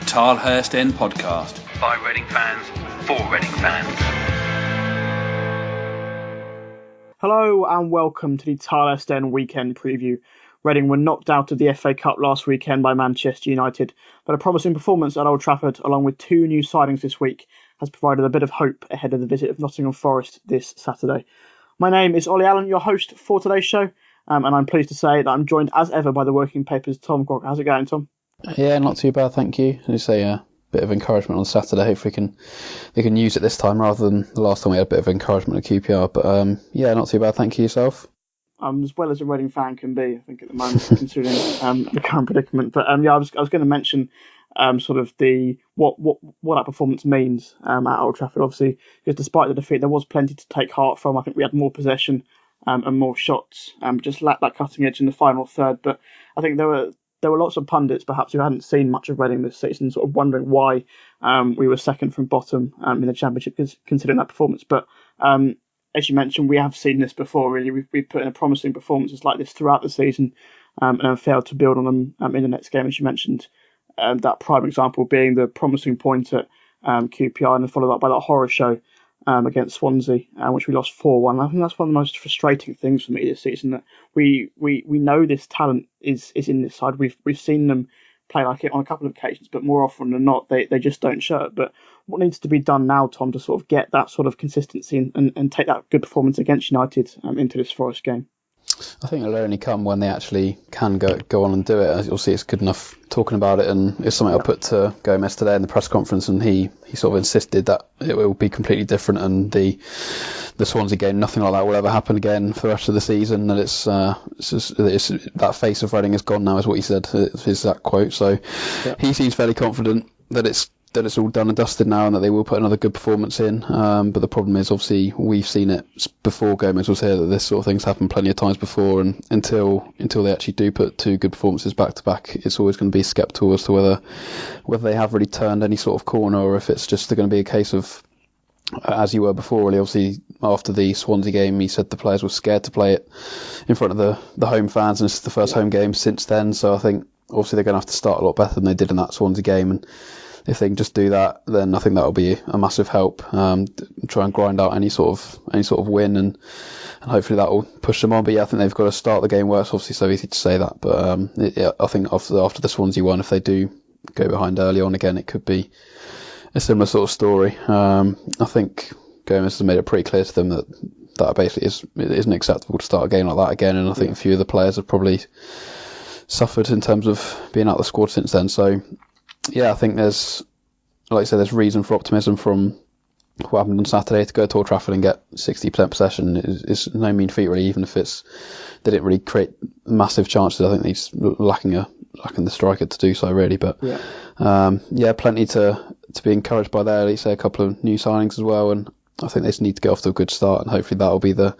Tilehurst End podcast by Reading fans for Reading fans. Hello and welcome to the Tilehurst End weekend preview. Reading were knocked out of the FA Cup last weekend by Manchester United, but a promising performance at Old Trafford, along with two new signings this week, has provided a bit of hope ahead of the visit of Nottingham Forest this Saturday. My name is Olly Allen, your host for today's show, and I'm pleased to say that I'm joined as ever by the Working Papers' Tom Crocker. How's it going, Tom? Yeah, not too bad, thank you. As you say, a bit of encouragement on Saturday. Hopefully they can use it this time rather than the last time we had a bit of encouragement at QPR. But yeah, not too bad, thank you. Yourself? As well as a Reading fan can be, I think, at the moment, considering the current predicament. But yeah, I was going to mention sort of what that performance means at Old Trafford. Obviously, because despite the defeat, there was plenty to take heart from. I think we had more possession and more shots, just lacked that cutting edge in the final third. But I think there were lots of pundits, perhaps, who hadn't seen much of Reading this season, sort of wondering why we were second from bottom in the Championship, considering that performance. But as you mentioned, we have seen this before, really. We've put in a promising performances like this throughout the season and have failed to build on them in the next game, as you mentioned. That prime example being the promising point at QPR and then followed up by that horror show against Swansea, which we lost 4-1. I think that's one of the most frustrating things for me this season, that we know this talent is in this side. We've seen them play like it on a couple of occasions, but more often than not, they just don't show it. But what needs to be done now, Tom, to sort of get that sort of consistency and take that good performance against United into this Forest game? I think it'll only come when they actually can go on and do it. As you'll see, it's good enough talking about it, and it's something I put to Gomes today in the press conference, and he sort of insisted that it will be completely different, and the Swansea game, nothing like that will ever happen again for the rest of the season. And it's that face of Reading is gone now, is what he said. Is that quote? So he seems fairly confident that it's all done and dusted now, and that they will put another good performance in. But the problem is, obviously, we've seen it before Gomes was here, that this sort of thing's happened plenty of times before, and until they actually do put two good performances back to back, it's always going to be sceptical as to whether they have really turned any sort of corner, or if it's just going to be a case of, as you were before, really. Obviously, after the Swansea game, he said the players were scared to play it in front of the home fans, and this is the first home game since then. So I think, obviously, they're going to have to start a lot better than they did in that Swansea game, and if they can just do that, then I think that will be a massive help. Try and grind out any sort of win, and hopefully that will push them on. But yeah, I think they've got to start the game well. It's obviously so easy to say that, but I think after the Swansea one, if they do go behind early on again, it could be a similar sort of story. I think Gomes has made it pretty clear to them that basically it isn't acceptable to start a game like that again, and I think a few of the players have probably suffered in terms of being out of the squad since then. So yeah, I think there's reason for optimism from what happened on Saturday. To go to Old Trafford and get 60% possession is no mean feat, really, even if they didn't really create massive chances. I think he's lacking the striker to do so, really. But plenty to be encouraged by there. At least a couple of new signings as well, and I think they just need to get off to a good start, and hopefully that will be the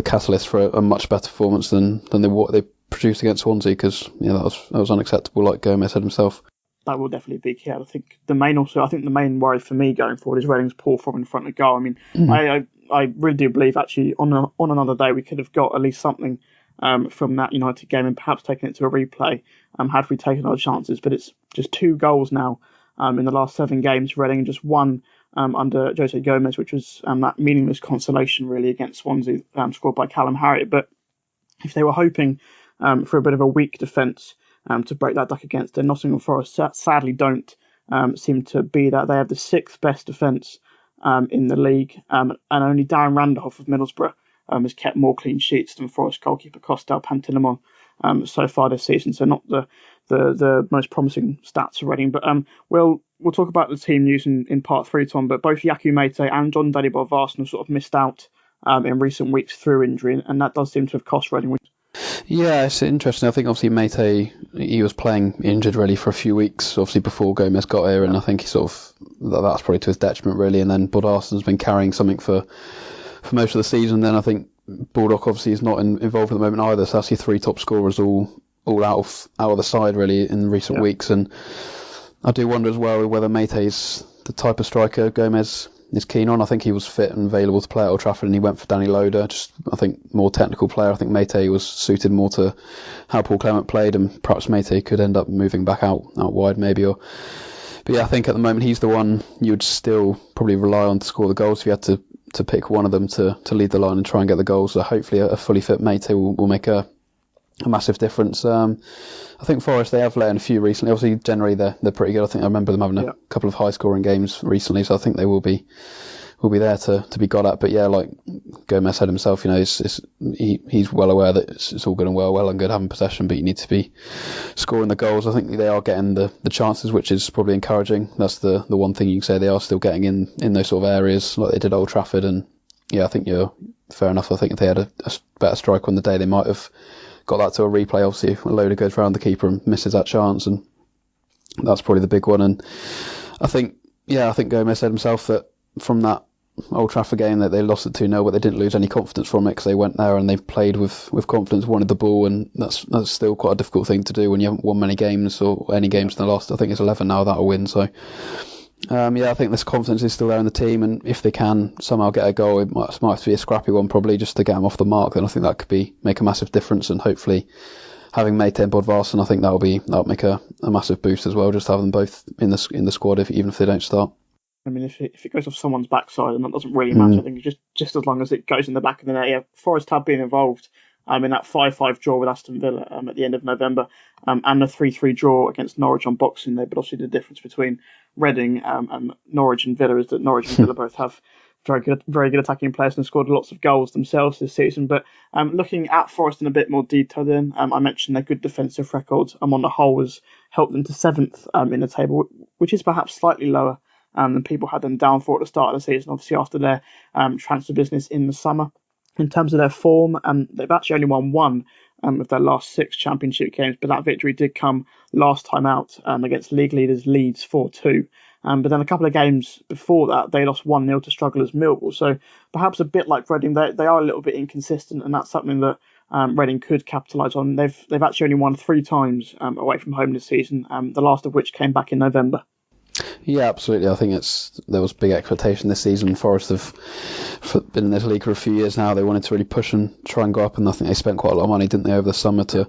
catalyst for a much better performance than what they produced against Swansea, because that was unacceptable, like Gomes said himself. That will definitely be key. I think the main worry for me going forward is Reading's poor form in front of goal. I mean, I really do believe actually on another day we could have got at least something from that United game, and perhaps taken it to a replay had we taken our chances. But it's just 2 goals now in the last 7 games for Reading, and just one under Jose Gomes, which was that meaningless consolation really against Swansea, scored by Callum Harriott. But if they were hoping for a bit of a weak defence to break that duck against, and Nottingham Forest sadly don't seem to be that. They have the 6th best defence in the league, and only Darren Randolph of Middlesbrough has kept more clean sheets than Forest goalkeeper Costel Pantilimon so far this season. So not the most promising stats for Reading. But we'll talk about the team news in part 3, Tom. But both Yaku Mete and John Dalibor of Arsenal sort of missed out in recent weeks through injury, and that does seem to have cost Reading. Yeah, it's interesting. I think obviously Mete, he was playing injured really for a few weeks, obviously before Gomes got here, and I think he that's probably to his detriment really. And then Budason's been carrying something for most of the season. Then I think Baldock obviously is not involved at the moment either. So that's your 3 top scorers all out of the side really in recent weeks. And I do wonder as well whether Mete's the type of striker Gomes is keen on. I think he was fit and available to play at Old Trafford, and he went for Danny Loader, just I think more technical player. I think Mete was suited more to how Paul Clement played, and perhaps Mete could end up moving back out wide maybe, or yeah, I think at the moment he's the one you would still probably rely on to score the goals if you had to pick one of them to lead the line and try and get the goals. So hopefully a fully fit Mate will make a massive difference. I think Forest, they have let in a few recently. Obviously, generally they're pretty good. I think I remember them having a couple of high scoring games recently, so I think they will be there to be got at. But yeah, like Gomes said himself, he's well aware that it's all good and well and good having possession, but you need to be scoring the goals. I think they are getting the chances, which is probably encouraging. That's the one thing you can say, they are still getting in those sort of areas like they did at Old Trafford. And yeah, I think you're fair enough. I think if they had a better strike on the day, they might have got that to a replay. Obviously, a load of goes round the keeper and misses that chance, and that's probably the big one. And I think Gomes said himself that from that Old Trafford game that they lost at 2-0, but they didn't lose any confidence from it because they went there and they've played with confidence, wanted the ball, and that's still quite a difficult thing to do when you haven't won many games or any games in the last, I think it's 11 now, that'll win. So I think this confidence is still there in the team, and if they can somehow get a goal, it might be a scrappy one probably just to get them off the mark, then I think that could make a massive difference. And hopefully having Mate and Bodvarsson, I think that'll make a massive boost as well, just to have them both in the squad even if they don't start. I mean, if it goes off someone's backside, and that doesn't really matter. I think it's just as long as it goes in the back of the net. Yeah, Forest have been involved in that 5-5 draw with Aston Villa at the end of November, and the 3-3 draw against Norwich on Boxing Day. But obviously the difference between Reading and Norwich and Villa is that Norwich and Villa both have very good attacking players and scored lots of goals themselves this season. But looking at Forest in a bit more detail then, I mentioned their good defensive record on the whole has helped them to 7th in the table, which is perhaps slightly lower than people had them down for at the start of the season, obviously after their transfer business in the summer. In terms of their form, they've actually only won one of their last 6 championship games, but that victory did come last time out against league leaders Leeds 4-2. But then a couple of games before that, they lost 1-0 to strugglers Millwall. So perhaps a bit like Reading, they are a little bit inconsistent, and that's something that Reading could capitalise on. They've actually only won 3 times away from home this season, the last of which came back in November. Yeah, absolutely. I think there was big expectation this season. Forest have been in this league for a few years now. They wanted to really push and try and go up, and I think they spent quite a lot of money, didn't they, over the summer to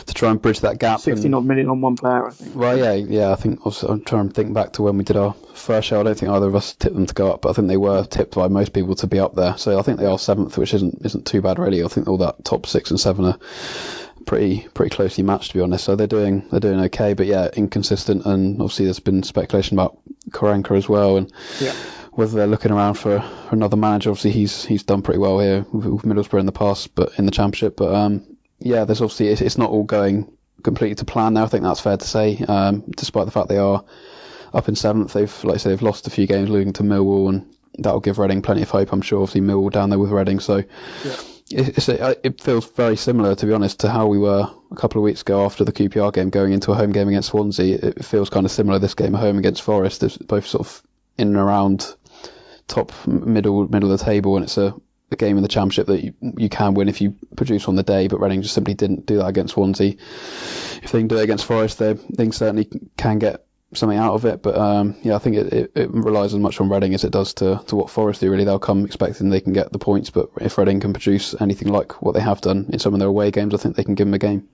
try and bridge that gap. 60-odd million on one player, I think. Well, yeah. I think also, I'm trying to think back to when we did our first show. I don't think either of us tipped them to go up, but I think they were tipped by most people to be up there. So I think they are 7th, which isn't too bad really. I think all that top 6 and 7 are pretty closely matched, to be honest. So they're doing okay, but yeah, inconsistent. And obviously there's been speculation about Karanka as well, and whether they're looking around for another manager. Obviously he's done pretty well here with Middlesbrough in the past, but in the Championship. But there's obviously it's not all going completely to plan now. I think that's fair to say. Despite the fact they are up in 7th, they've lost a few games, losing to Millwall, and that'll give Reading plenty of hope, I'm sure. Obviously Millwall down there with Reading, so. Yeah. It feels very similar, to be honest, to how we were a couple of weeks ago after the QPR game, going into a home game against Swansea. It feels kind of similar, this game at home against Forest. It's both sort of in and around top middle of the table, and it's a game in the Championship that you can win if you produce on the day, but Reading just simply didn't do that against Swansea. If they can do it against Forest, they certainly can get something out of it. But I think it relies as much on Reading as it does to what Forest do, really. They'll come expecting they can get the points, but if Reading can produce anything like what they have done in some of their away games, I think they can give them a game.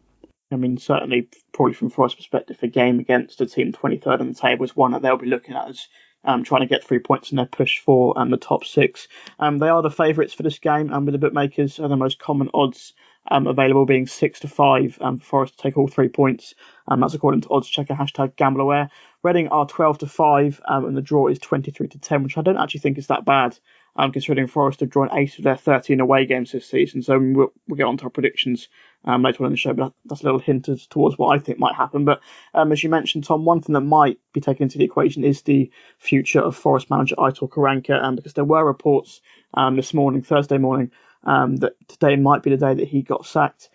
I mean, certainly, probably from Forest's perspective, a game against a team 23rd on the table is one that they'll be looking at as trying to get 3 points in their push for the top 6. They are the favourites for this game, and with the bookmakers, the most common odds available being 6-5 for Forest to take all 3 points. That's according to odds checker #GambleAware. Reading are 12-5, and the draw is 23-10, which I don't actually think is that bad, considering Forest have drawn 8 of their 13 away games this season. So we'll get on to our predictions later on in the show, but that's a little hint towards what I think might happen. But as you mentioned, Tom, one thing that might be taken into the equation is the future of Forest manager Aitor Karanka, because there were reports this morning, Thursday morning, that today might be the day that he got sacked.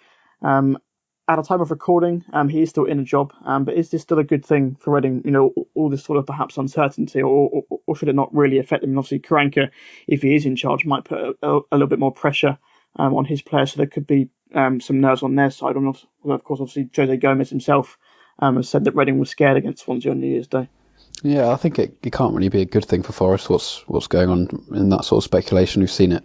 At a time of recording, he is still in a job, but is this still a good thing for Reading? All this sort of perhaps uncertainty, or should it not really affect them? And obviously, Karanka, if he is in charge, might put a little bit more pressure on his players, so there could be some nerves on their side. And of course, obviously, Jose Gomes himself has said that Reading was scared against Swansea on New Year's Day. Yeah, I think it can't really be a good thing for Forest. What's going on in that sort of speculation? We've seen it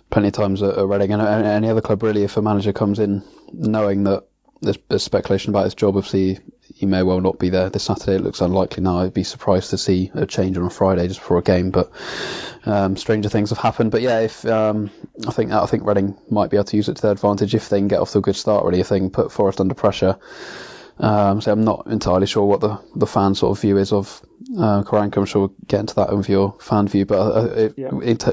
plenty of times at Reading and any other club, really. If a manager comes in knowing that there's speculation about his job, obviously he may well not be there this Saturday. It looks unlikely now. I'd be surprised to see a change on a Friday just before a game, but stranger things have happened. But yeah, if I think Reading might be able to use it to their advantage if they can get off to a good start. Really, if they can put Forest under pressure. So I'm not entirely sure what the fan sort of view is of Karanka. I'm sure we'll get into that with your fan view, but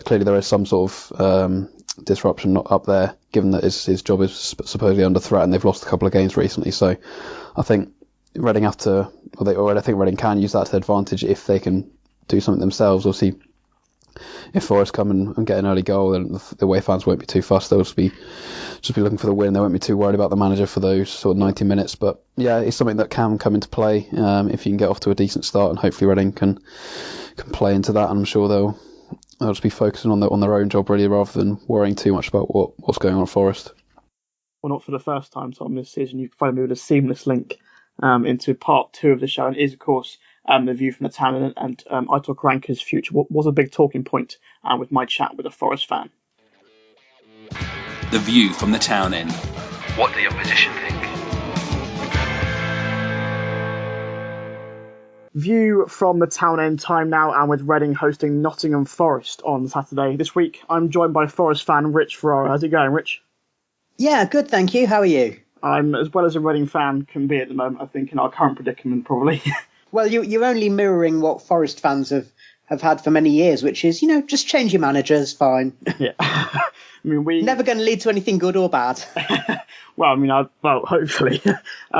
clearly there is some sort of disruption up there, given that his job is supposedly under threat and they've lost a couple of games recently. So I think Reading I think Reading can use that to their advantage if they can do something themselves. Obviously, if Forest come and get an early goal, then the away fans won't be too fussed. They'll just be looking for the win. They won't be too worried about the manager for those sort of 90 minutes. But yeah, it's something that can come into play if you can get off to a decent start, and hopefully Reading can play into that. And I'm sure they'll just be focusing on their own job really, rather than worrying too much about what's going on at Forest. Well, not for the first time, Tom, this season. You can find me with a seamless link into part 2 of the show, and it is, of course, the view from the town and Aitor Karanka's future was a big talking point with my chat with a Forest fan. The view from the town end. What do the opposition think? View from the town end time now, and with Reading hosting Nottingham Forest on Saturday. This week, I'm joined by Forest fan Rich Ferraro. How's it going, Rich? Yeah, good, thank you. How are you? I'm as well as a Reading fan can be at the moment, I think, in our current predicament, probably. Well, you're only mirroring what Forest fans have had for many years, which is, just change your managers, fine. Yeah. I mean, we never going to lead to anything good or bad. Well, I mean, hopefully.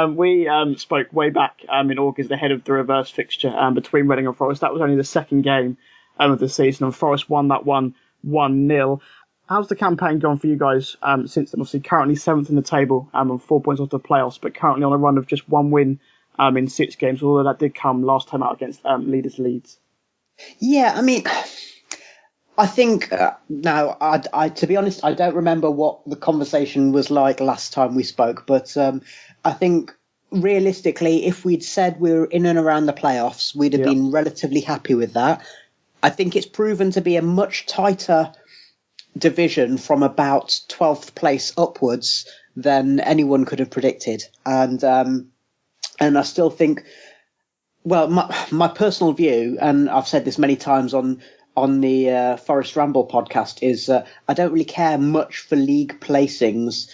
We spoke way back in August ahead of the reverse fixture between Reading and Forest. That was only the second game of the season, and Forest won that one 1-0. How's the campaign gone for you guys since then? Obviously, currently 7th in the table and 4 points off the playoffs, but currently on a run of just one win in 6 games, although that did come last time out against leaders Leeds. Yeah, I mean, I think now, I to be honest, I don't remember what the conversation was like last time we spoke, but I think realistically, if we'd said we were in and around the playoffs, we'd have been relatively happy with that. I think it's proven to be a much tighter division from about 12th place upwards than anyone could have predicted. And I still think, well, my personal view, and I've said this many times on the Forest Ramble podcast, is I don't really care much for league placings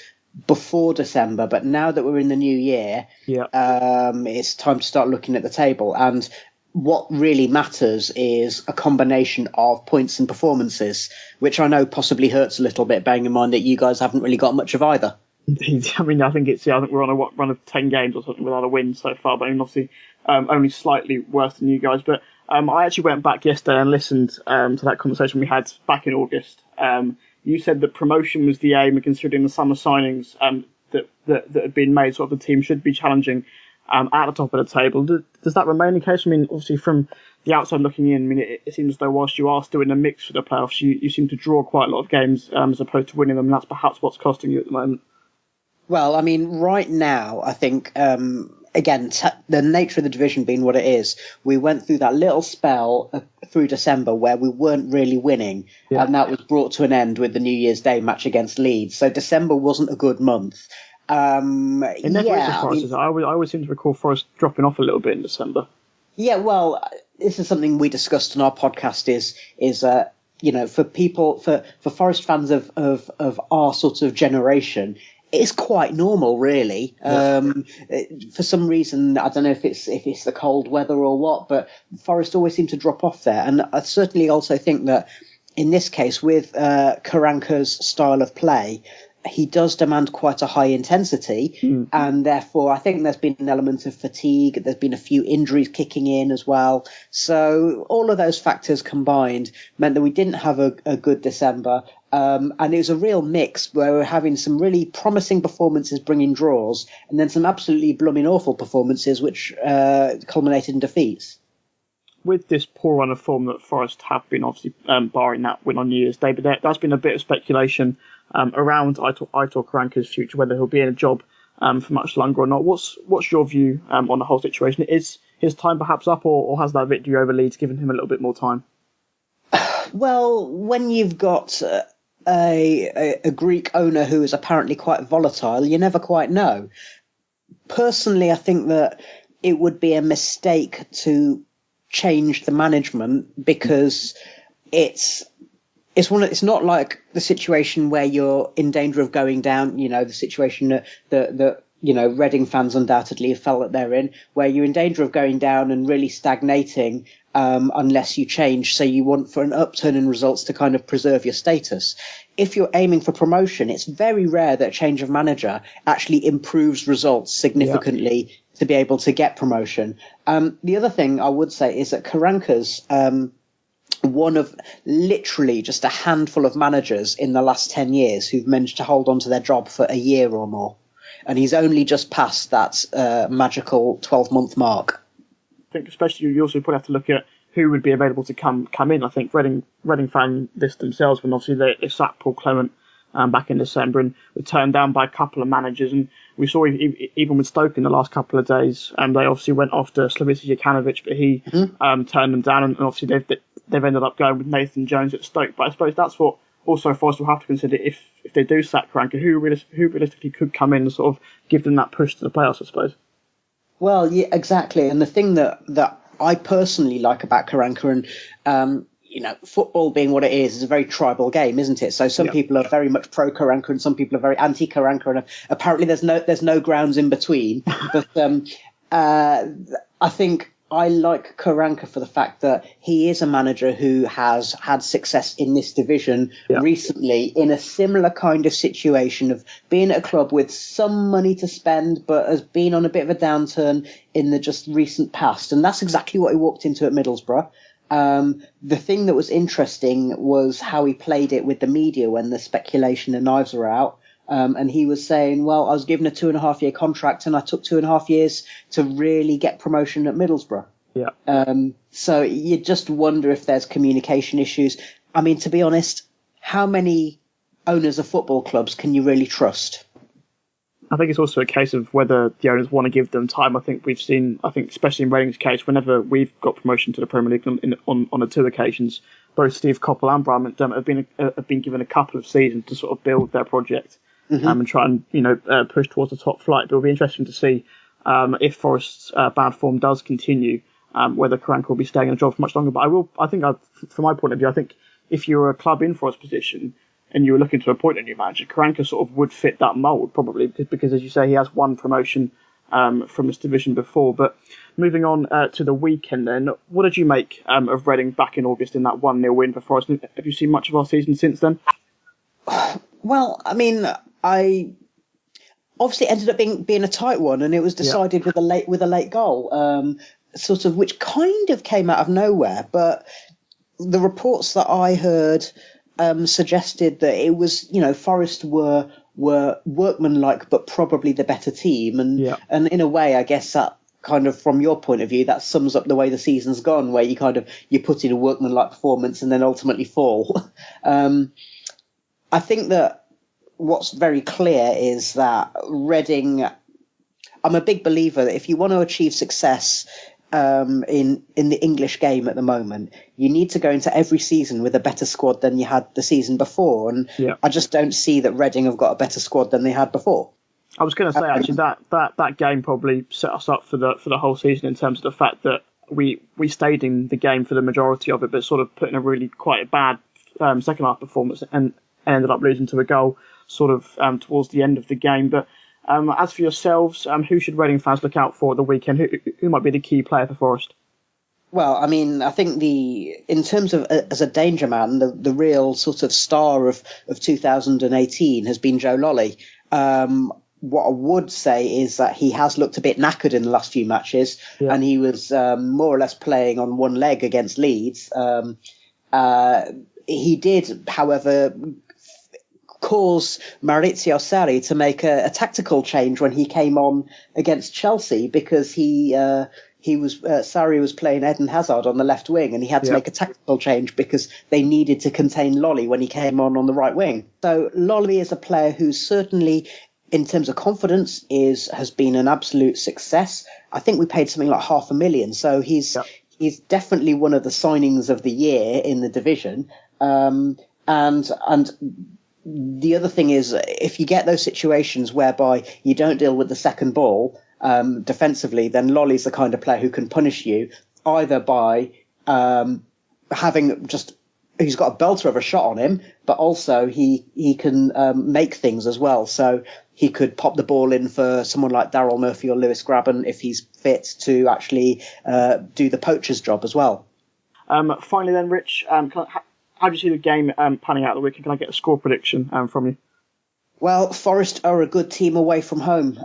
before December, but now that we're in the new year, it's time to start looking at the table. And what really matters is a combination of points and performances, which I know possibly hurts a little bit, bearing in mind that you guys haven't really got much of either. I mean, I think we're on a run of 10 games or something without a win so far, but I mean, obviously only slightly worse than you guys. But I actually went back yesterday and listened to that conversation we had back in August. You said that promotion was the aim, and considering the summer signings that had been made, sort of the team should be challenging at the top of the table. Does that remain the case? I mean, obviously from the outside looking in, I mean, it seems as though whilst you are still in the mix for the playoffs, you seem to draw quite a lot of games as opposed to winning them, and that's perhaps what's costing you at the moment. Well, I mean, right now, I think, again, the nature of the division being what it is, we went through that little spell through December where we weren't really winning, and that was brought to an end with the New Year's Day match against Leeds. So December wasn't a good month. It never is for Forest. I always seem to recall Forest dropping off a little bit in December. Yeah, well, this is something we discussed on our podcast. Is for people, for Forest fans of our sort of generation, it's quite normal, really. For some reason, I don't know if it's the cold weather or what, but Forest always seem to drop off there. And I certainly also think that in this case, with Karanka's style of play, he does demand quite a high intensity, and therefore I think there's been an element of fatigue. There's been a few injuries kicking in as well. So all of those factors combined meant that we didn't have a good December. And it was a real mix where we're having some really promising performances bringing draws, and then some absolutely blooming awful performances which culminated in defeats. With this poor run of form that Forest have been, obviously barring that win on New Year's Day, but there's been a bit of speculation around Aitor Karanka's future, whether he'll be in a job for much longer or not. What's your view on the whole situation? Is his time perhaps up, or has that victory over Leeds given him a little bit more time? Well, when you've got a Greek owner who is apparently quite volatile, you never quite know. Personally, I think that it would be a mistake to change the management, because it's not like the situation where you're in danger of going down, the situation that Reading fans undoubtedly have felt that they're in, where you're in danger of going down and really stagnating unless you change. So you want for an upturn in results to kind of preserve your status. If you're aiming for promotion, it's very rare that a change of manager actually improves results significantly to be able to get promotion. The other thing I would say is that Karanka's one of literally just a handful of managers in the last 10 years who've managed to hold on to their job for a year or more. And he's only just passed that magical 12-month mark. I think especially you also probably have to look at who would be available to come in. I think Reading found this themselves when obviously they sacked Paul Clement back in December and were turned down by a couple of managers. And we saw even with Stoke in the last couple of days, they obviously went after Slavica Jokanovic, but he turned them down. And obviously they've ended up going with Nathan Jones at Stoke. But I suppose that's what also Forest will have to consider if they do sack Karanka, who realistically could come in and sort of give them that push to the playoffs, I suppose. Well, yeah, exactly. And the thing that I personally like about Karanka, and football being what it is a very tribal game, isn't it? So some people are very much pro Karanka and some people are very anti Karanka, and apparently there's no grounds in between. But I think I like Karanka for the fact that he is a manager who has had success in this division recently in a similar kind of situation of being at a club with some money to spend, but has been on a bit of a downturn in the just recent past. And that's exactly what he walked into at Middlesbrough. The thing that was interesting was how he played it with the media when the speculation and knives were out. And he was saying, well, I was given a 2.5-year contract and I took 2.5 years to really get promotion at Middlesbrough. Yeah. So you just wonder if there's communication issues. I mean, to be honest, how many owners of football clubs can you really trust? I think it's also a case of whether the owners want to give them time. I think we've seen, especially in Reading's case, whenever we've got promotion to the Premier League on the two occasions, both Steve Coppell and Brian McDermott have been given a couple of seasons to sort of build their project. And try and push towards the top flight. But it'll be interesting to see if Forest's bad form does continue, whether Karanka will be staying in a job for much longer. But from my point of view, I think if you're a club in Forest's position and you were looking to appoint a new manager, Karanka sort of would fit that mould probably, because as you say, he has won promotion from this division before. But moving on to the weekend then, what did you make of Reading back in August in that 1-0 win for Forest? Have you seen much of our season since then? Well, I mean, I obviously ended up being a tight one, and it was decided with a late goal, sort of, which kind of came out of nowhere. But the reports that I heard suggested that it was, Forest were workmanlike, but probably the better team, and in a way, I guess that kind of, from your point of view, that sums up the way the season's gone, where you put in a workmanlike performance and then ultimately fall. I think that what's very clear is that Reading, I'm a big believer that if you want to achieve success in the English game at the moment, you need to go into every season with a better squad than you had the season before. And I just don't see that Reading have got a better squad than they had before. I was going to say, actually, that game probably set us up for the whole season in terms of the fact that we stayed in the game for the majority of it, but sort of put in a really quite a bad second half performance and ended up losing to a goal sort of towards the end of the game. But as for yourselves, who should Reading fans look out for at the weekend? Who might be the key player for Forest? Well, I mean, I think in terms of as a danger man, the real sort of star of 2018 has been Joe Lolly. What I would say is that he has looked a bit knackered in the last few matches, and he was more or less playing on one leg against Leeds. He did, however, cause Maurizio Sarri to make a tactical change when he came on against Chelsea, because Sarri was playing Eden Hazard on the left wing, and he had to make a tactical change because they needed to contain Lolly when he came on the right wing. So Lolly is a player who certainly, in terms of confidence, has been an absolute success. I think we paid something like $500,000, so he's definitely one of the signings of the year in the division. And the other thing is, if you get those situations whereby you don't deal with the second ball, defensively, then Lolly's the kind of player who can punish you either by having just, he's got a belter of a shot on him, but also he can make things as well. So he could pop the ball in for someone like Daryl Murphy or Lewis Grabban if he's fit to actually do the poacher's job as well. Finally then, Rich, how do you see the game panning out the weekend? Can I get a score prediction from you? Well, Forest are a good team away from home.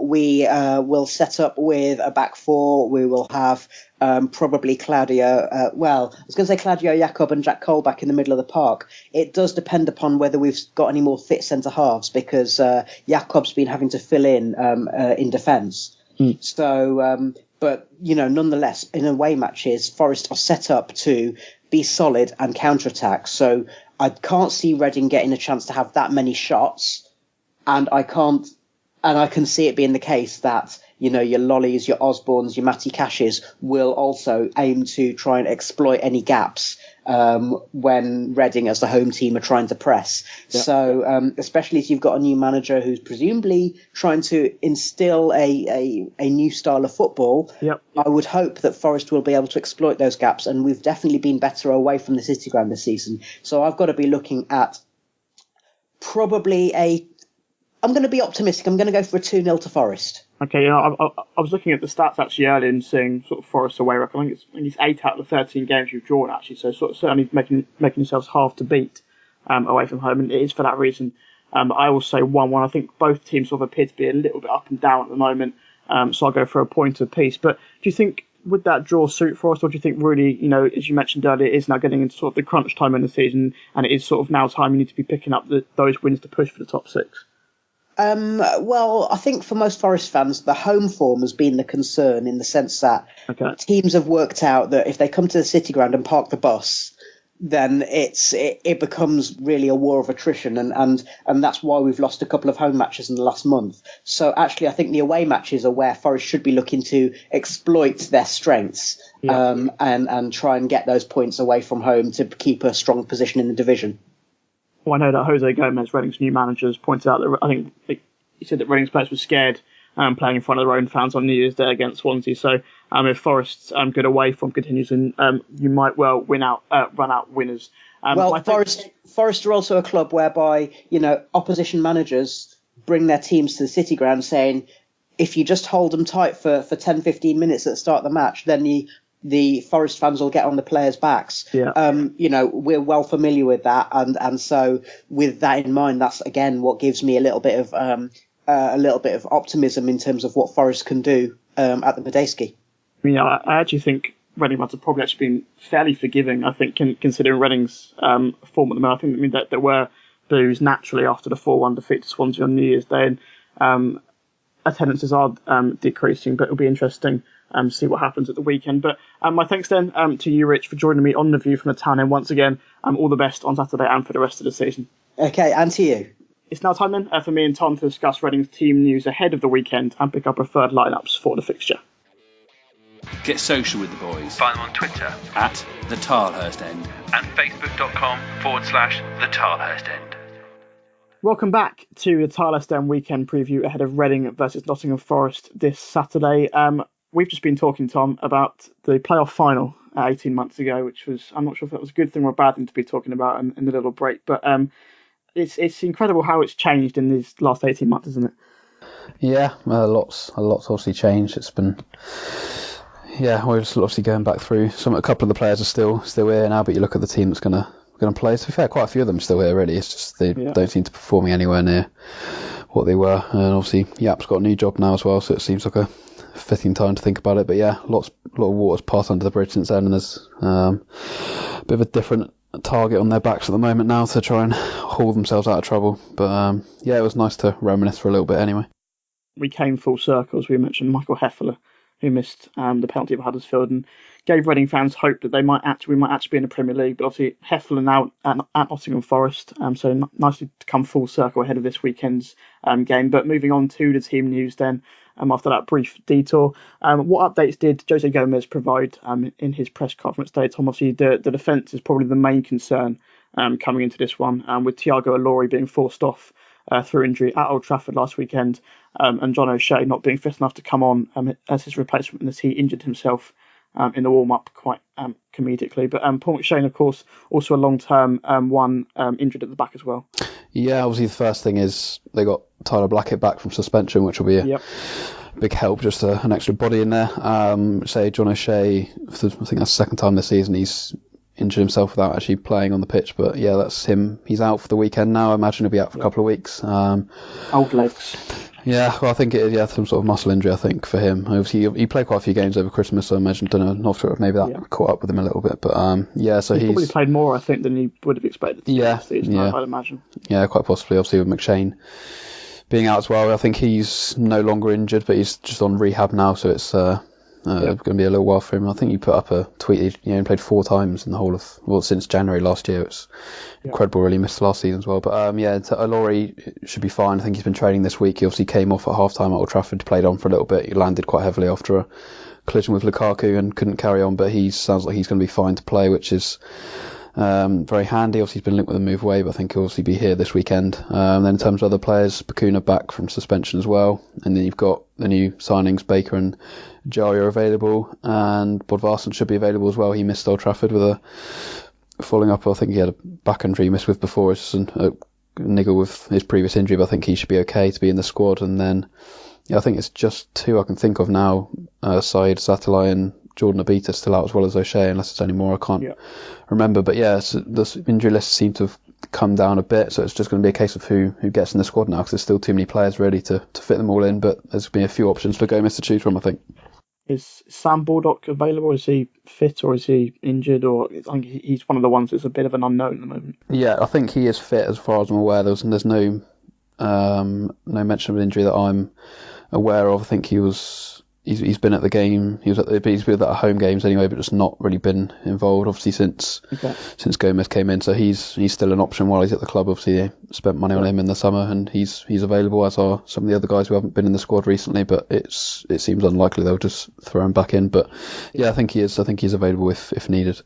We will set up with a back four. We will have probably Claudio, I was going to say Claudio Jakob and Jack Cole back in the middle of the park. It does depend upon whether we've got any more fit centre-halves, because Jakob's been having to fill in defence. So, but, nonetheless, in away matches, Forest are set up to be solid and counter-attack. So I can't see Reading getting a chance to have that many shots, and I can see it being the case that, your Lollies, your Osborns, your Matty Cashes will also aim to try and exploit any gaps when Reading as the home team are trying to press. Yep. So especially if you've got a new manager who's presumably trying to instill a new style of football, yep. I would hope that Forest will be able to exploit those gaps, and we've definitely been better away from the City Ground this season. So I've got to be looking at probably I'm going to be optimistic. I'm going to go for a 2-0 to Forest. Okay, I was looking at the stats actually earlier and seeing sort of Forest away record. I think it's 8 out of the 13 games you've drawn actually, so sort of certainly making yourselves half to beat away from home, and it is for that reason. I will say 1-1. I think both teams sort of appear to be a little bit up and down at the moment, so I'll go for a point apiece. But do you think would that draw suit Forest, or do you think really, as you mentioned earlier, it is now getting into sort of the crunch time in the season, and it is sort of now time you need to be picking up those wins to push for the top 6? Well, I think for most Forest fans, the home form has been the concern, in the sense that teams have worked out that if they come to the City Ground and park the bus, then it becomes really a war of attrition, and that's why we've lost a couple of home matches in the last month. So actually, I think the away matches are where Forest should be looking to exploit their strengths, and try and get those points away from home to keep a strong position in the division. Well, I know that Jose Gomes, Reading's new manager, has pointed out that I think he said that Reading's players were scared playing in front of their own fans on New Year's Day against Swansea. So if Forest's good away form continues, then you might well run out winners. Forest are also a club whereby opposition managers bring their teams to the City Ground, saying if you just hold them tight for 10-15 minutes at the start of the match, then the Forest fans will get on the players' backs. Yeah. We're well familiar with that, and so with that in mind, that's again what gives me a little bit of optimism in terms of what Forest can do at the Medeski. I actually think Reading fans have probably actually been fairly forgiving. I think considering Reading's form at the moment, I think that there were boos naturally after the 4-1 defeat to Swansea on New Year's Day, and attendances are decreasing, but it'll be interesting. See what happens at the weekend. But my thanks then to you, Rich, for joining me on The View from the Town End once again. All the best on Saturday and for the rest of the season. Okay, and to you. It's now time then for me and Tom to discuss Reading's team news ahead of the weekend and pick up preferred lineups for the fixture. Get social with the boys. Find them on Twitter at the Tilehurst End and facebook.com/the Tilehurst End. Welcome back to the Tilehurst End weekend preview ahead of Reading versus Nottingham Forest this Saturday. We've just been talking, Tom, about the playoff final 18 months ago, which was, I'm not sure if that was a good thing or a bad thing to be talking about in the little break, but it's incredible how it's changed in these last 18 months, isn't it? Yeah, lots obviously changed. It's been, we're just obviously going back through. A couple of the players are still here now, but you look at the team that's going to play. To be fair, quite a few of them are still here, really. It's just they don't seem to be performing anywhere near what they were. And obviously, Yap's got a new job now as well, so it seems like a fitting time to think about it. But yeah, a lot of water's passed under the bridge since then, and there's a bit of a different target on their backs at the moment now to try and haul themselves out of trouble. But it was nice to reminisce for a little bit anyway. We came full circle, as we mentioned, Michael Heffler, who missed the penalty of Huddersfield and gave Reading fans hope that we might actually be in the Premier League. But obviously Heffler now at Nottingham Forest, so nicely to come full circle ahead of this weekend's game. But moving on to the team news then, after that brief detour, what updates did Jose Gomes provide in his press conference today? Tom, obviously the defence is probably the main concern coming into this one, with Thiago Ilori being forced off through injury at Old Trafford last weekend. and John O'Shea not being fit enough to come on as his replacement, as he injured himself in the warm-up quite comedically. But Paul McShane, of course, also a long-term one injured at the back as well. Yeah, obviously the first thing is they got Tyler Blackett back from suspension, which will be a big help, just an extra body in there. Say John O'Shea, I think that's the second time this season he's injured himself without actually playing on the pitch. But yeah, that's him. He's out for the weekend now. I imagine he'll be out for a couple of weeks. Old legs. Yeah, well, I think some sort of muscle injury, I think, for him. Obviously, he played quite a few games over Christmas, so I imagine, not sure if maybe that caught up with him a little bit. But so he's probably played more, I think, than he would have expected this season, I'd imagine. Yeah, quite possibly. Obviously, with McShane being out as well, I think he's no longer injured, but he's just on rehab now, so it's going to be a little while for him. I think you put up a tweet, he played 4 times in the whole of, since January last year. It's incredible, really. Missed last season as well. But Laurie should be fine. I think he's been training this week. He obviously came off at half-time at Old Trafford, played on for a little bit. He landed quite heavily after a collision with Lukaku and couldn't carry on, but he sounds like he's going to be fine to play, which is very handy. Obviously, he's been linked with a move away, but I think he'll obviously be here this weekend. Then in terms of other players, Bakuna back from suspension as well. And then you've got the new signings, Baker and Jari are available, and Bodvarsson should be available as well. He missed Old Trafford with following up. I think he had a back injury he missed with before. It's a niggle with his previous injury, but I think he should be okay to be in the squad. And then I think it's just 2 I can think of now. Saeed Satalai and Jordan Abita still out, as well as O'Shea, unless it's any more. I can't remember. But the injury list seemed to have come down a bit, so it's just going to be a case of who gets in the squad now, because there's still too many players ready to fit them all in. But there's been a few options for Gomes to choose from, I think. Is Sam Baldock available? Is he fit, or is he injured? Or I think he's one of the ones that's a bit of an unknown at the moment. Yeah, I think he is fit as far as I'm aware. There's no mention of an injury that I'm aware of. I think he's been at the game. He's been at home games anyway, but just not really been involved. Obviously since Gomes came in, so he's still an option while he's at the club. Obviously they spent money on him in the summer, and he's available, as are some of the other guys who haven't been in the squad recently. But it seems unlikely they'll just throw him back in. But I think he is. I think he's available if needed.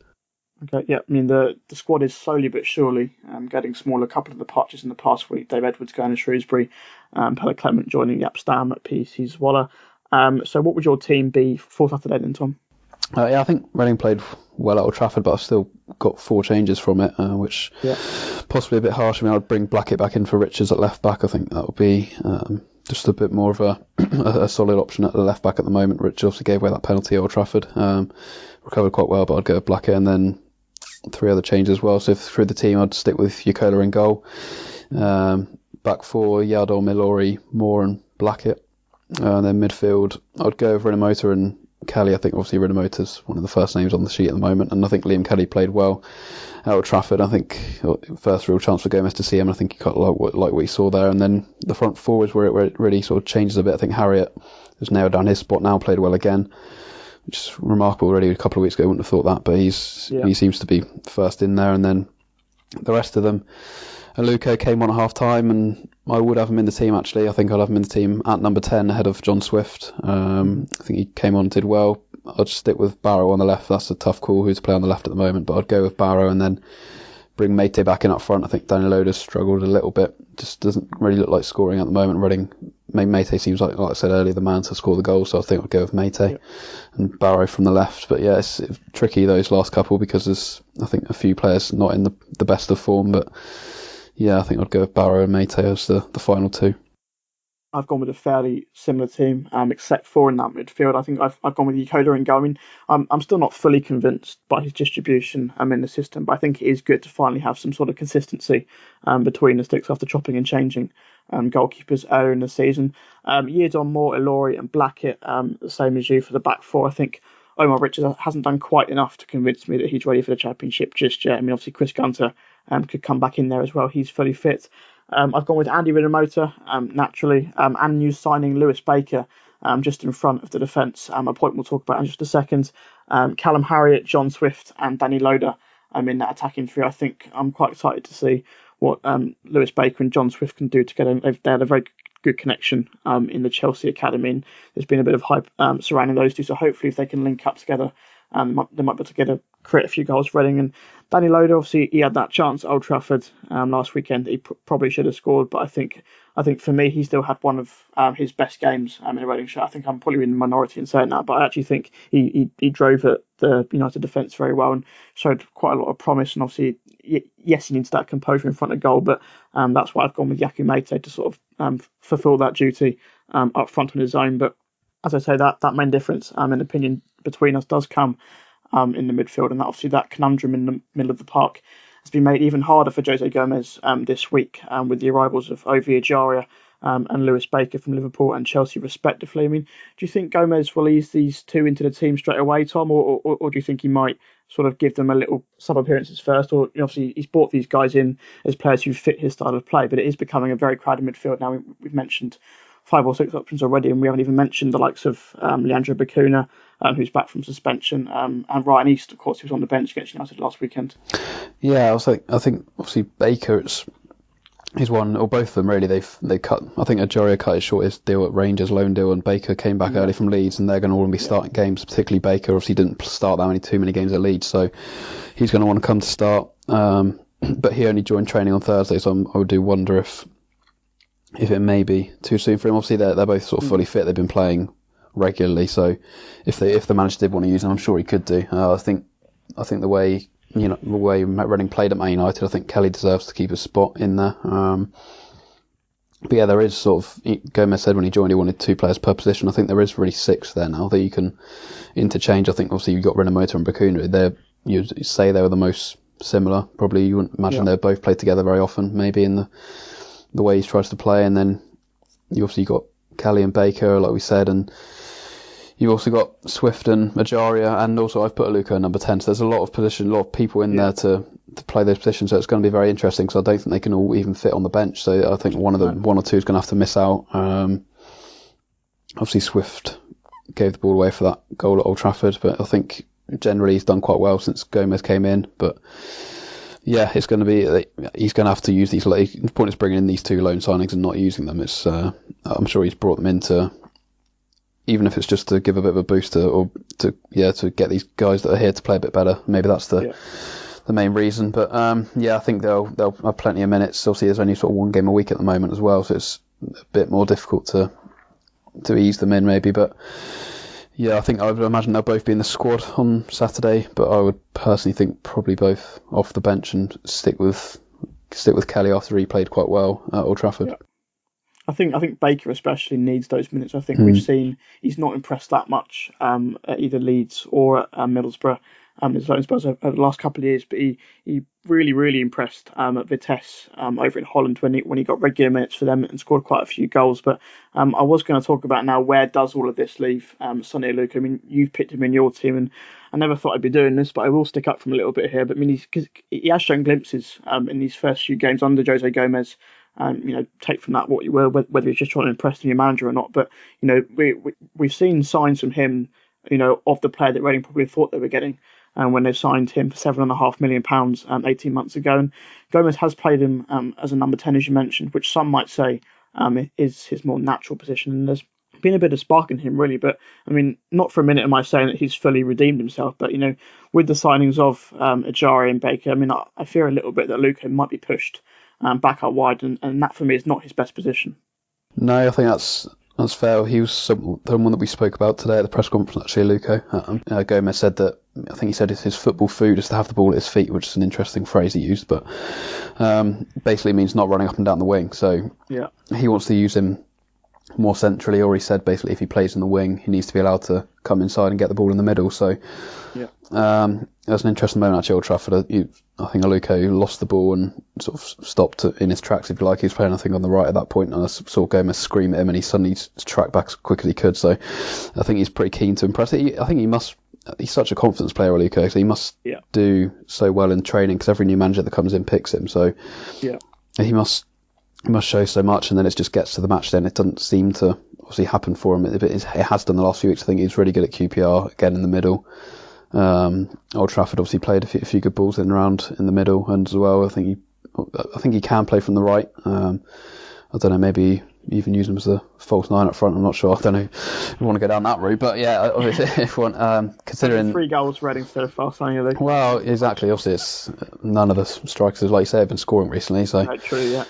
Okay, yeah. I mean, the squad is slowly but surely getting smaller. A couple of departures in the past week. Dave Edwards going to Shrewsbury, Pella Clement joining Yap Stam at PC Zwolle. So what would your team be for Saturday then, Tom? I think Reading played well at Old Trafford, but I've still got 4 changes from it, which possibly a bit harsh. I mean, I'd bring Blackett back in for Richards at left back. I think that would be just a bit more of a solid option at the left back at the moment. Richards obviously gave away that penalty at Old Trafford, recovered quite well, but I'd go with Blackett, and then 3 other changes as well. So through the team, I'd stick with Yukola in goal. Back 4, Yardol, Milori, Moore and Blackett. And then midfield, I'd go with Rinomota and Kelly. I think obviously Rinomota's one of the first names on the sheet at the moment, and I think Liam Kelly played well at Old Trafford. I think first real chance for Gomes to see him. I think he quite like what he saw there. And then the front forwards where it really sort of changes a bit. I think Harriet has nailed down his spot now, played well again, which is remarkable. Already a couple of weeks ago, I wouldn't have thought that, but he seems to be first in there. And then the rest of them, Aluko came on at half time, and I would have him in the team actually. I think I'd have him in the team at number 10 ahead of John Swift. I think he came on and did well. I'd stick with Barrow on the left. That's a tough call who to play on the left at the moment, but I'd go with Barrow and then bring Mate back in up front. I think Daniel Loder's struggled a little bit. Just doesn't really look like scoring at the moment. Mate seems like I said earlier, the man to score the goal, so I think I'd go with Mate and Barrow from the left. But yeah, it's tricky those last couple, because there's I think a few players not in the best of form, but yeah, I think I'd go with Barrow and Mate as the final 2. I've gone with a fairly similar team, except for in that midfield. I think I've gone with Yukola and goal. I mean, I'm still not fully convinced by his distribution in the system, but I think it is good to finally have some sort of consistency between the sticks after chopping and changing goalkeepers earlier in the season. Yeardon, Moore, Ilori and Blackett, the same as you for the back 4. I think Omar Richards hasn't done quite enough to convince me that he's ready for the Championship just yet. I mean, obviously Chris Gunter could come back in there as well. He's fully fit. I've gone with Andy Rinomota, naturally, and new signing Lewis Baker just in front of the defence. A point we'll talk about in just a second. Callum Harriott, John Swift and Danny Loder in that attacking three. I think I'm quite excited to see what Lewis Baker and John Swift can do together. They had a very good connection in the Chelsea Academy, and there's been a bit of hype surrounding those two. So hopefully if they can link up together they might be able to create a few goals for Reading. And Danny Loader, obviously, he had that chance at Old Trafford last weekend. He probably should have scored, but I think for me, he still had one of his best games in a Reading shirt. I think I'm probably in the minority in saying that, but I actually think he drove at the United defence very well and showed quite a lot of promise. And obviously, yes, he needs that composure in front of goal, but that's why I've gone with Yaku Mate to sort of fulfil that duty up front on his own. But as I say, that main difference, in opinion, between us does come in the midfield, and obviously that conundrum in the middle of the park has been made even harder for Jose Gomes this week with the arrivals of Ovie Ejaria and Lewis Baker from Liverpool and Chelsea respectively. I mean, do you think Gomes will ease these two into the team straight away, Tom, or do you think he might sort of give them a little sub-appearances first? Or obviously he's brought these guys in as players who fit his style of play, but it is becoming a very crowded midfield now. We've mentioned 5 or 6 options already, and we haven't even mentioned the likes of Leandro Bacuna, who's back from suspension, and Ryan East, of course, who was on the bench against United last weekend. Yeah, I think obviously Baker is one, or both of them really. They cut. I think Ejaria cut his shortest deal at Rangers, loan deal, and Baker came back early from Leeds, and they're going to all be starting games. Particularly Baker, obviously didn't start too many games at Leeds, so he's going to want to come to start. But he only joined training on Thursday, so I do wonder if it may be too soon for him. Obviously, they're both sort of fully fit. They've been playing regularly, so if the manager did want to use him, I'm sure he could do. I think the way Reading played at Man United, I think Kelly deserves to keep a spot in there. But yeah, there is sort of, Gomez said when he joined he wanted 2 players per position. I think there is really 6 there now that you can interchange. I think obviously you've got Renamoto and Bacuna. You'd say they were the most similar. Probably you wouldn't imagine they've both played together very often, maybe in the way he tries to play. And then you obviously got Kelly and Baker, like we said, and you've also got Swift and Ejaria, and also I've put Aluko at number 10. So there's a lot of people in there to play those positions. So it's going to be very interesting. So I don't think they can all even fit on the bench. So I think one or two is going to have to miss out. Obviously Swift gave the ball away for that goal at Old Trafford, but I think generally he's done quite well since Gomez came in. But yeah, it's going to be, he's going to have to use these. The point is bringing in these 2 loan signings and not using them. It's I'm sure he's brought them in to, even if it's just to give a bit of a boost to get these guys that are here to play a bit better. Maybe that's the main reason. But I think they'll have plenty of minutes. Obviously, there's only sort of 1 game a week at the moment as well, so it's a bit more difficult to ease them in maybe. But yeah, I would imagine they'll both be in the squad on Saturday. But I would personally think probably both off the bench and stick with Kelly after he played quite well at Old Trafford. Yeah. I think Baker especially needs those minutes. I think we've seen he's not impressed that much at either Leeds or at Middlesbrough his loan spells over the last couple of years, but he really, really impressed at Vitesse over in Holland when he got regular minutes for them and scored quite a few goals. But I was going to talk about now, where does all of this leave Sonny Aluko? I mean, you've picked him in your team, and I never thought I'd be doing this, but I will stick up for him a little bit here. But I mean, he has shown glimpses in these first few games under Jose Gomes. Take from that what you will, whether he's just trying to impress the new manager or not. But we've seen signs from him, of the player that Reading probably thought they were getting, when they signed him for £7.5 million 18 months ago. And Gomes has played him as a number 10, as you mentioned, which some might say is his more natural position. And there's been a bit of spark in him, really. But I mean, not for a minute am I saying that he's fully redeemed himself. But with the signings of Ejaria and Baker, I mean, I fear a little bit that Luka might be pushed back out wide, and that for me is not his best position. No, I think that's fair. He was someone that we spoke about today at the press conference, actually, Luko. Gomez said that, I think he said his football food is to have the ball at his feet, which is an interesting phrase he used, but basically means not running up and down the wing. So he wants to use him more centrally, or he said basically if he plays in the wing, he needs to be allowed to come inside and get the ball in the middle. So there's an interesting moment actually at Old Trafford. I think Aluko lost the ball and sort of stopped in his tracks, if you like. He was playing, I think, on the right at that point, and I saw Gomez scream at him, and he suddenly tracked back as quick as he could. So I think he's pretty keen to impress. I think he must. He's such a confidence player, Aluko, so he must do so well in training, because every new manager that comes in picks him. So he must show so much, and then it just gets to the match. Then it doesn't seem to obviously happen for him. It has done the last few weeks. I think he's really good at QPR, again in the middle. Old Trafford obviously played a few good balls in and around in the middle, and as well I think he can play from the right. I don't know, maybe even use him as a false nine up front. I'm not sure. I don't know if we want to go down that route, but yeah, obviously, if we want, considering 3 goals for Reading so far, Sonny. Well, exactly. Obviously, it's none of the strikers, like you say, have been scoring recently. So, right, true, yeah.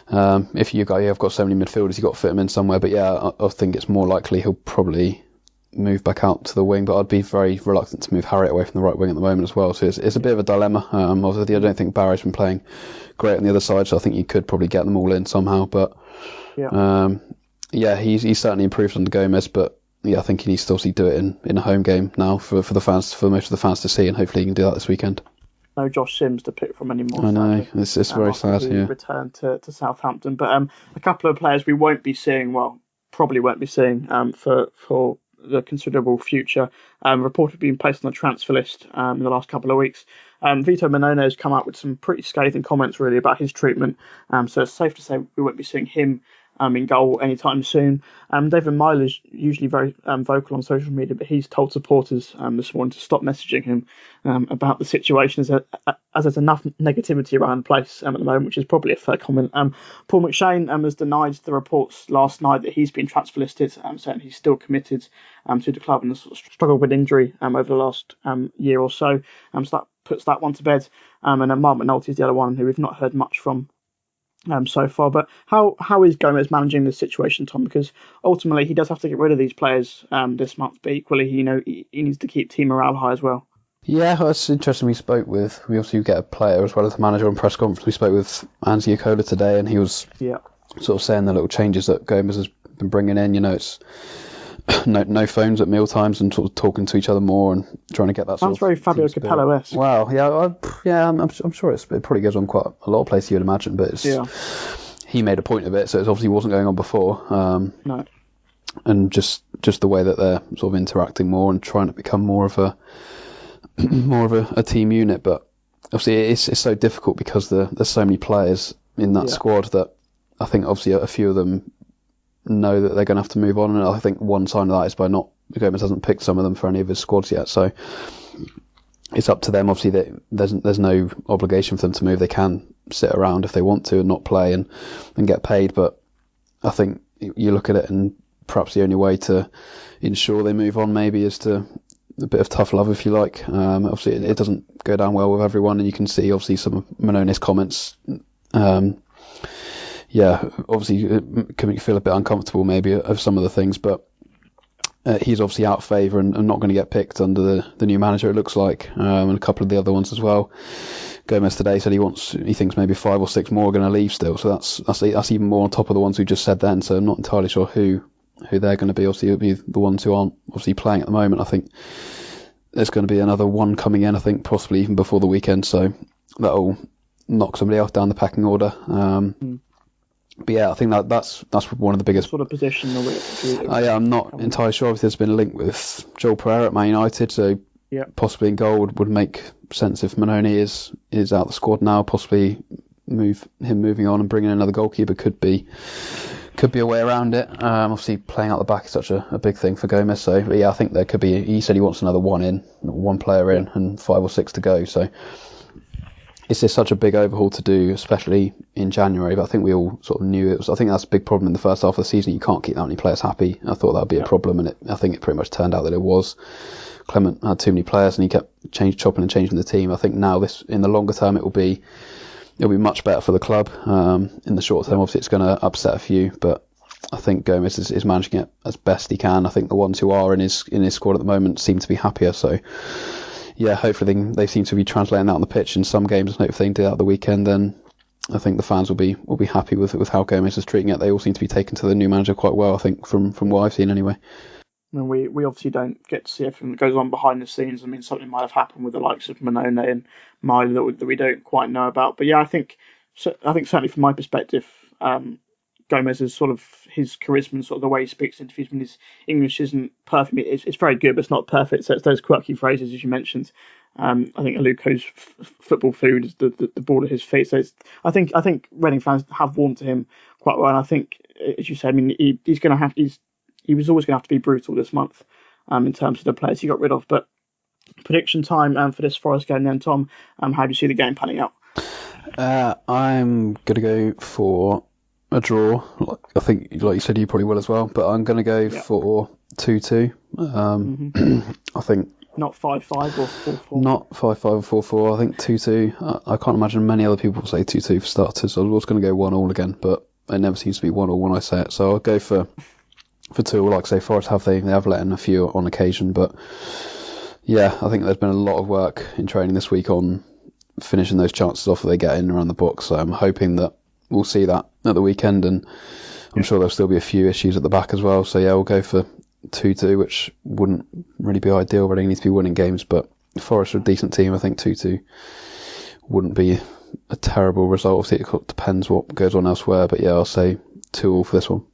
If you've got so many midfielders, you've got to fit them in somewhere. But yeah, I think it's more likely he'll probably move back out to the wing. But I'd be very reluctant to move Harriet away from the right wing at the moment as well. So it's a bit of a dilemma. Obviously, I don't think Barry's been playing great on the other side, so I think you could probably get them all in somehow. But he's certainly improved under Gomes, but. Yeah, I think he needs to obviously do it in a home game now for the fans, for most of the fans to see, and hopefully he can do that this weekend. No Josh Sims to pick from anymore. I know, it's very sad. Yeah, return to Southampton, but a couple of players we won't be seeing. Well, probably won't be seeing for the considerable future. Reported being placed on the transfer list in the last couple of weeks. Vito Mannone has come out with some pretty scathing comments really about his treatment. So it's safe to say we won't be seeing him in goal anytime soon. David Myler's usually very vocal on social media, but he's told supporters this morning to stop messaging him about the situation as there's enough negativity around the place at the moment, which is probably a fair comment. Paul McShane has denied the reports last night that he's been transfer listed, saying he's still committed to the club and has sort of struggled with injury over the last year or so. So that puts that one to bed. And then Mark McNulty is the other one who we've not heard much from so far. But how is Gomes managing this situation, Tom? Because ultimately he does have to get rid of these players this month, but equally he needs to keep team morale high as well. Yeah, it's interesting. We obviously get a player as well as the manager on press conference. We spoke with Andy Okola today, and he was sort of saying the little changes that Gomes has been bringing in. It's no phones at meal times and sort of talking to each other more and trying to get that. Sounds very Fabio Capello-esque. Wow, I'm sure it probably goes on quite a lot of places you'd imagine, but he made a point of it, so it obviously wasn't going on before. No. And just the way that they're sort of interacting more and trying to become more of a team unit, but obviously it's so difficult because there's so many players in that squad that I think obviously a few of them know that they're going to have to move on, and I think one sign of that is by Gomes hasn't picked some of them for any of his squads yet, so it's up to them. Obviously there's no obligation for them to move. They can sit around if they want to and not play and get paid, but I think you look at it and perhaps the only way to ensure they move on maybe is to a bit of tough love, if you like. Obviously it doesn't go down well with everyone, and you can see obviously some of Mannone's comments obviously it can make you feel a bit uncomfortable maybe of some of the things, but he's obviously out of favour and not going to get picked under the new manager, it looks like, and a couple of the other ones as well. Gomes today said he thinks maybe 5 or 6 more are going to leave still, so that's even more on top of the ones we just said then, so I'm not entirely sure who they're going to be. Obviously it'll be the ones who aren't obviously playing at the moment. I think there's going to be another one coming in, I think possibly even before the weekend, so that'll knock somebody else down the pecking order. But yeah, I think that's one of the biggest. What sort of position are we? I'm not entirely sure. Obviously, there's been a link with Joel Pereira at Man United, so possibly in goal would make sense if Mannone is out the squad now. Possibly moving on and bringing in another goalkeeper could be a way around it. Obviously, playing out the back is such a big thing for Gomes. So but yeah, I think there could be. He said he wants another one player in, and 5 or 6 to go. So. It's just such a big overhaul to do, especially in January, but I think we all sort of knew it was. I think that's a big problem in the first half of the season. You can't keep that many players happy. I thought that would be a problem, and I think it pretty much turned out that it was. Clement had too many players, and he kept chopping and changing the team. I think now in the longer term, it'll be much better for the club. In the short term, obviously, it's going to upset a few, but I think Gomes is managing it as best he can. I think the ones who are in his squad at the moment seem to be happier, so. Yeah, hopefully they seem to be translating that on the pitch in some games. And if they can do that at the weekend, then I think the fans will be happy with how Gomes is treating it. They all seem to be taken to the new manager quite well, I think, from what I've seen anyway. And we obviously don't get to see everything that goes on behind the scenes. I mean, something might have happened with the likes of Mannone and Myler that we don't quite know about. But yeah, I think certainly from my perspective, Gomes is sort of his charisma and sort of the way he speaks interviews when his English isn't perfect. It's very good, but it's not perfect. So it's those quirky phrases, as you mentioned. I think Aluko's football food is the ball at his feet. So I think Reading fans have warmed to him quite well. And I think, as you said, I mean, he was always going to have to be brutal this month in terms of the players he got rid of. But prediction time for this Forest game then, Tom, how do you see the game panning out? I'm going to go for a draw. I think, like you said, you probably will as well. But I'm going to go for 2-2. I think not 5-5 or 4-4. Not 5-5 or 4-4. I think 2-2. I can't imagine many other people say 2-2 for starters. So I was going to go 1-1 again, but it never seems to be 1-1 when I say it. So I'll go for 2. Like I say, Forest they have let in a few on occasion, but yeah, I think there's been a lot of work in training this week on finishing those chances off that they get in around the box. So I'm hoping that we'll see that at the weekend, and I'm sure there'll still be a few issues at the back as well. So yeah, we'll go for 2-2, which wouldn't really be ideal. Reading need to be winning games, but Forest are a decent team. I think 2-2 wouldn't be a terrible result. Obviously, it depends what goes on elsewhere, but yeah, I'll say 2-2 for this one.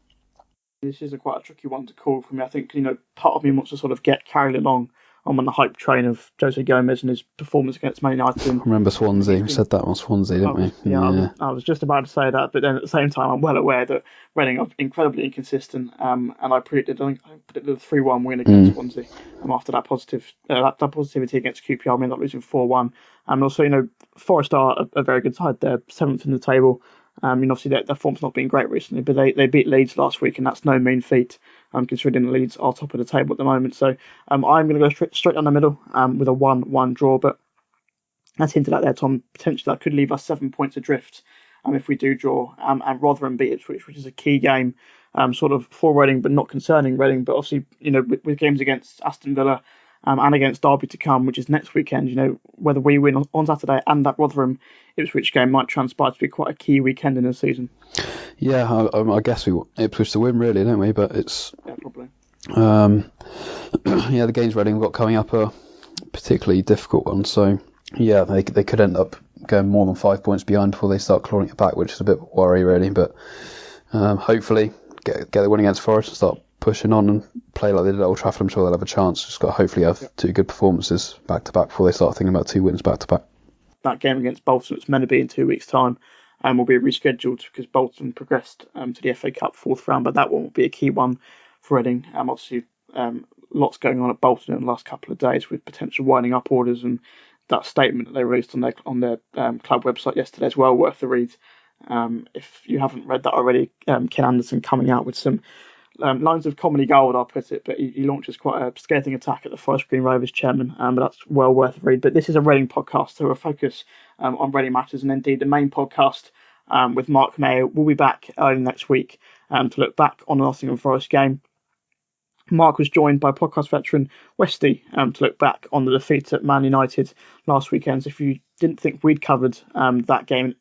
This is quite a tricky one to call for me. I think, part of me wants to sort of get carried along. I'm on the hype train of Jose Gomes and his performance against Man United. Remember Swansea? We said that on Swansea, didn't we? Yeah, I was just about to say that, but then at the same time, I'm well aware that Reading are incredibly inconsistent, and I predicted a 3-1 win against Swansea. After that positivity against QPR, we ended up losing 4-1. And also, Forest are a very good side. They're 7th in the table. Obviously their form's not been great recently, but they beat Leeds last week, and that's no mean feat, considering Leeds are top of the table at the moment. So I'm going to go straight down the middle with a 1-1 draw. But as hinted at there, Tom, potentially that could leave us 7 points adrift if we do draw, and Rotherham beat Ipswich, which is a key game sort of for Reading, but not concerning Reading. But obviously, with games against Aston Villa and against Derby to come, which is next weekend, whether we win on Saturday and that Rotherham Ipswich game might transpire to be quite a key weekend in the season. Yeah, I guess we want Ipswich to win, really, don't we? But it's probably. The games Reading have got coming up are particularly difficult ones. So yeah, they could end up going more than 5 points behind before they start clawing it back, which is a bit of a worry, really. But hopefully get the win against Forest and start pushing on and play like they did at Old Trafford. I'm sure they'll have a chance. Just got to hopefully have 2 good performances back to back before they start thinking about 2 wins back to back. That game against Bolton, it's meant to be in 2 weeks' time, and will be rescheduled because Bolton progressed to the FA Cup 4th round, but that one will be a key one for Reading. Obviously, lots going on at Bolton in the last couple of days with potential winding up orders, and that statement that they released on their club website yesterday is well worth the read. If you haven't read that already, Ken Anderson coming out with some lines of comedy gold, I'll put it, but he launches quite a scathing attack at the Forest Green Rovers chairman, but that's well worth a read. But this is a Reading podcast, so we'll focus on Reading matters, and indeed the main podcast with Mark Mayo will be back early next week to look back on the Nottingham Forest game. Mark was joined by podcast veteran Westy to look back on the defeat at Man United last weekend. So if you didn't think we'd covered that game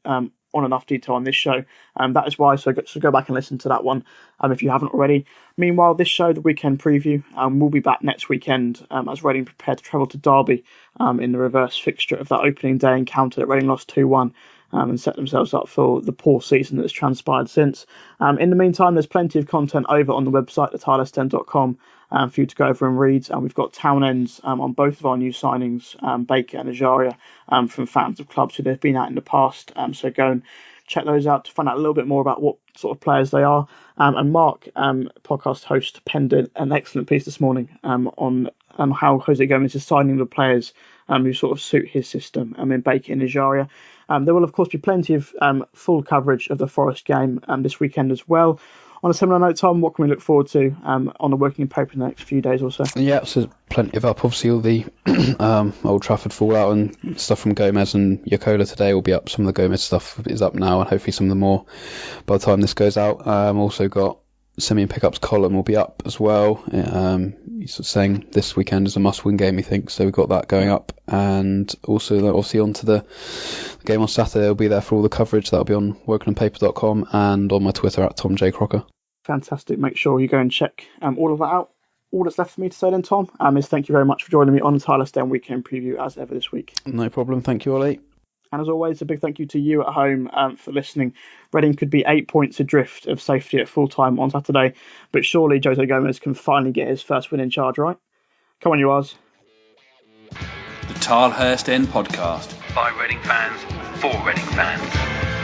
on enough detail on this show, that is why, so go back and listen to that one if you haven't already. Meanwhile, this show, the weekend preview, will be back next weekend as Reading prepare to travel to Derby in the reverse fixture of that opening day encounter that Reading lost 2-1 and set themselves up for the poor season that has transpired since. In the meantime, there's plenty of content over on the website, thetilehurst.com, for you to go over and read. We've got town ends on both of our new signings, Baker and Ajaria, from fans of clubs who they've been at in the past. So go and check those out to find out a little bit more about what sort of players they are. And Mark, podcast host, penned an excellent piece this morning on how Jose Gomes is signing the players who sort of suit his system, in Baker and Ajaria. There will, of course, be plenty of full coverage of the Forest game this weekend as well. On a similar note, Tom, what can we look forward to on the Wokingham paper in the next few days or so? Yeah, so plenty of up. Obviously, all the Old Trafford fallout and stuff from Gomes and Yokola today will be up. Some of the Gomes stuff is up now, and hopefully some of the more by the time this goes out. Also got Simeon Pickup's column will be up as well. He's sort of saying this weekend is a must-win game, he thinks, so we've got that going up. And also, obviously, on to the game on Saturday, will be there for all the coverage. That'll be on wokinhampaper.com and on my Twitter at Tom J. Crocker. Fantastic. Make sure you go and check all of that out. All that's left for me to say then, Tom, is thank you very much for joining me on the Tilehurst Down Weekend Preview as ever this week. No problem. Thank you, Ollie. And as always, a big thank you to you at home for listening. Reading could be 8 points adrift of safety at full time on Saturday, but surely Jose Gomes can finally get his first win in charge, right? Come on, you Oz. The Tilehurst End podcast by Reading fans for Reading fans.